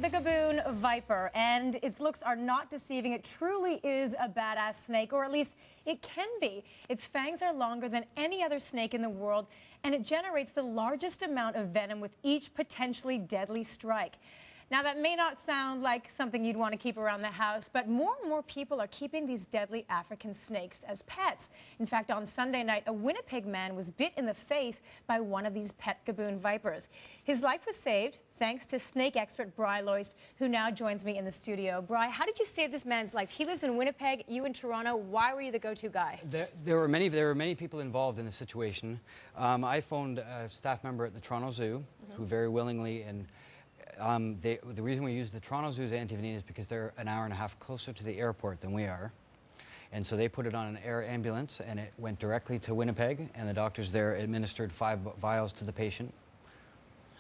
the Gaboon viper, and its looks are not deceiving. It truly is a badass snake, or at least it can be. Its fangs are longer than any other snake in the world, and it generates the largest amount of venom with each potentially deadly strike. Now, that may not sound like something you'd want to keep around the house, but more and more people are keeping these deadly African snakes as pets. In fact, on Sunday night, a Winnipeg man was bit in the face by one of these pet Gaboon vipers. His life was saved thanks to snake expert Bry Loyst, who now joins me in the studio. Bry, how did you save this man's life? He lives in Winnipeg, you in Toronto. Why were you the go-to guy? There were many people involved in the situation. I phoned a staff member at the Toronto Zoo, who very willingly and the reason we use the Toronto Zoo's antivenin is because they're an hour and a half closer to the airport than we are. And so they put it on an air ambulance and it went directly to Winnipeg, and the doctors there administered 5 vials to the patient.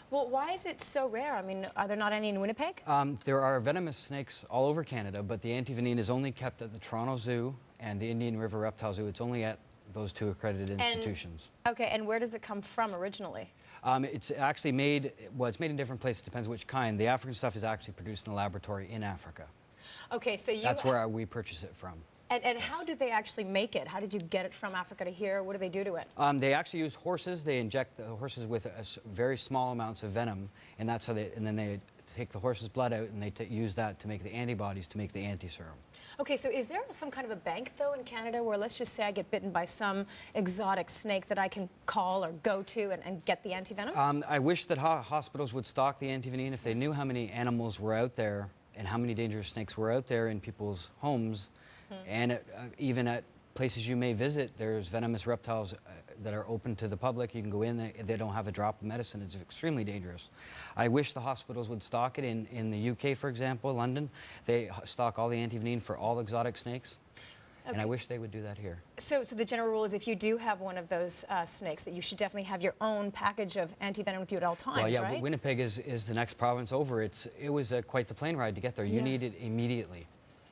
Well, why is it so rare? I mean, are there not any in Winnipeg? There are venomous snakes all over Canada, but the antivenin is only kept at the Toronto Zoo and the Indian River Reptile Zoo. It's only at those 2 accredited institutions. Okay, and where does it come from originally? It's actually made, well, it's made in different places, depends which kind. The African stuff is actually produced in a laboratory in Africa. Okay, so that's where we purchase it from. And how did they actually make it? How did you get it from Africa to here? What do they do to it? They actually use horses. They inject the horses with very small amounts of venom, and that's how and then they take the horse's blood out and they use that to make the antibodies to make the anti-serum. Okay, so is there some kind of a bank, though, in Canada where, let's just say I get bitten by some exotic snake that I can call or go to and get the antivenom? I wish that hospitals would stock the antivenin. If they knew how many animals were out there and how many dangerous snakes were out there in people's homes, and even at places you may visit, there's venomous reptiles that are open to the public. You can go in, they don't have a drop of medicine. It's extremely dangerous. I wish the hospitals would stock it. In the UK, for example, London, they stock all the antivenin for all exotic snakes. Okay. And I wish they would do that here. So the general rule is if you do have one of those snakes, that you should definitely have your own package of antivenom with you at all times, well, yeah, right? Winnipeg is the next province over. It was quite the plane ride to get there. You need it immediately.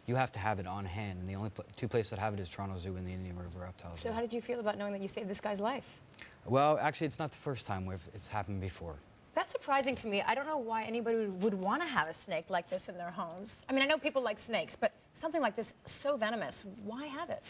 You have to have it on hand, and the only 2 places that have it is Toronto Zoo and the Indian River Reptile Zoo. So how did you feel about knowing that you saved this guy's life? Well, actually, it's not the first time it's happened before. That's surprising to me. I don't know why anybody would want to have a snake like this in their homes. I mean, I know people like snakes, but something like this, so venomous, why have it?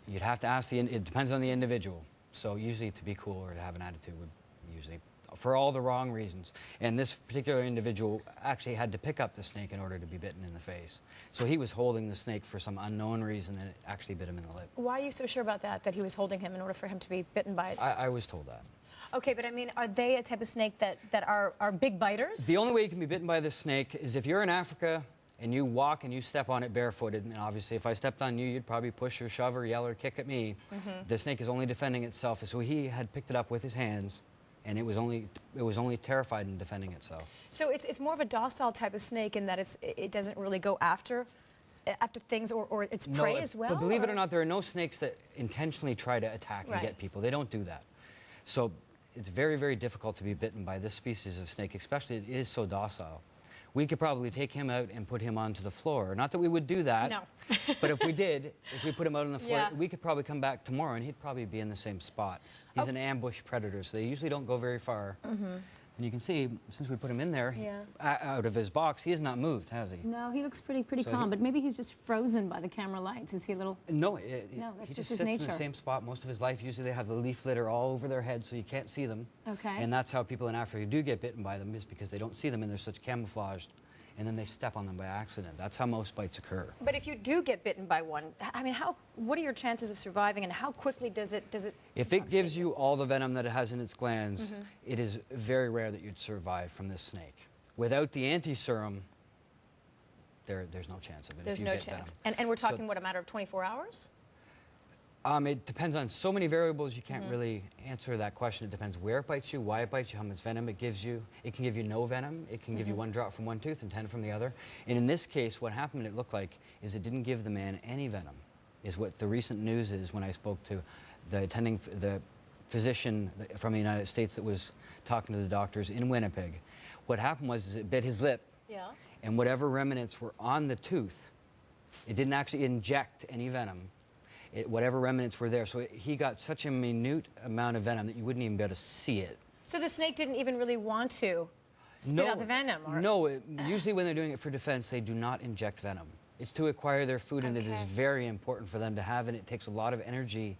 You'd have to ask it depends on the individual. So usually to be cool or to have an attitude would usually, for all the wrong reasons. And this particular individual actually had to pick up the snake in order to be bitten in the face. So he was holding the snake for some unknown reason, and it actually bit him in the lip. Why are you so sure about that he was holding him in order for him to be bitten by it? I was told that. Okay, but I mean, are they a type of snake that are big biters? The only way you can be bitten by this snake is if you're in Africa and you walk and you step on it barefooted, and obviously if I stepped on you, you'd probably push or shove or yell or kick at me. The snake is only defending itself, so he had picked it up with his hands, and it was only terrified in defending itself. So it's more of a docile type of snake in that it doesn't really go after things or its prey as well? But believe it or not, there are no snakes that intentionally try to attack and get people. They don't do that. So it's very, very difficult to be bitten by this species of snake, especially it is so docile. We could probably take him out and put him onto the floor. Not that we would do that, no. But if we did, if we put him out on the floor, we could probably come back tomorrow and he'd probably be in the same spot. He's an ambush predator, so they usually don't go very far. And you can see, since we put him in there, out of his box, he has not moved, has he? No, he looks pretty calm, but maybe he's just frozen by the camera lights. Is he a little... No, that's he just just his sits nature. in the same spot most of his life. Usually they have the leaf litter all over their head so you can't see them. Okay. And that's how people in Africa do get bitten by them, is because they don't see them and they're such camouflaged. And then they step on them by accident. That's how most bites occur. But if you do get bitten by one, I mean, what are your chances of surviving, and how quickly does it? If it gives you all the venom that it has in its glands, it is very rare that you'd survive from this snake. Without the anti-serum, there's no chance of it. There's no chance. And we're talking, what, a matter of 24 hours? It depends on so many variables, you can't really answer that question. It depends where it bites you, why it bites you, how much venom it gives you. It can give you no venom. It can give you 1 drop from one tooth and 10 from the other. And in this case, what happened, it looked like, is it didn't give the man any venom, is what the recent news is when I spoke to the physician from the United States that was talking to the doctors in Winnipeg. What happened was it bit his lip, and whatever remnants were on the tooth, it didn't actually inject any venom. Whatever remnants were there. So he got such a minute amount of venom that you wouldn't even be able to see it. So the snake didn't even really want to spit out the venom? Or? No, usually when they're doing it for defense, they do not inject venom. It's to acquire their food, and it is very important for them to have, and it takes a lot of energy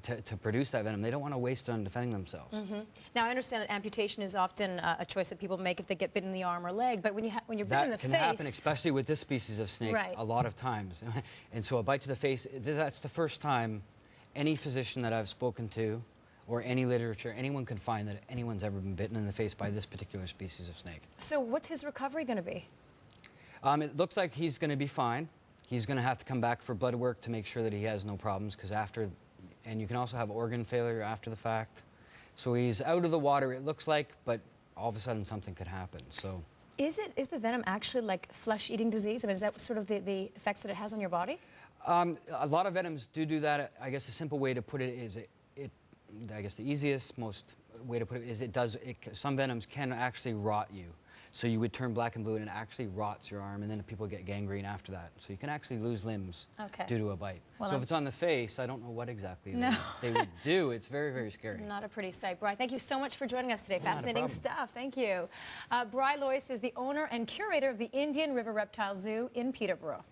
to produce that venom. They don't want to waste it on defending themselves. Now, I understand that amputation is often a choice that people make if they get bitten in the arm or leg, but when you're bitten in the face... That can happen, especially with this species of snake, a lot of times. And so a bite to the face, that's the first time any physician that I've spoken to, or any literature, anyone can find that anyone's ever been bitten in the face by this particular species of snake. So what's his recovery going to be? It looks like he's going to be fine. He's going to have to come back for blood work to make sure that he has no problems, because and you can also have organ failure after the fact. So he's out of the water, it looks like, but all of a sudden something could happen. So is the venom actually like flesh-eating disease? I mean, is that sort of the effects that it has on your body? A lot of venoms do that. I guess a simple way to put it is I guess the easiest, most way to put it is some venoms can actually rot you. So you would turn black and blue, and it actually rots your arm, and then people get gangrene after that. So you can actually lose limbs due to a bite. Well, so if it's on the face, I don't know what exactly they would do. It's very, very scary. Not a pretty sight. Bry, thank you so much for joining us today. Fascinating stuff. Thank you. Bry Loyst is the owner and curator of the Indian River Reptile Zoo in Peterborough.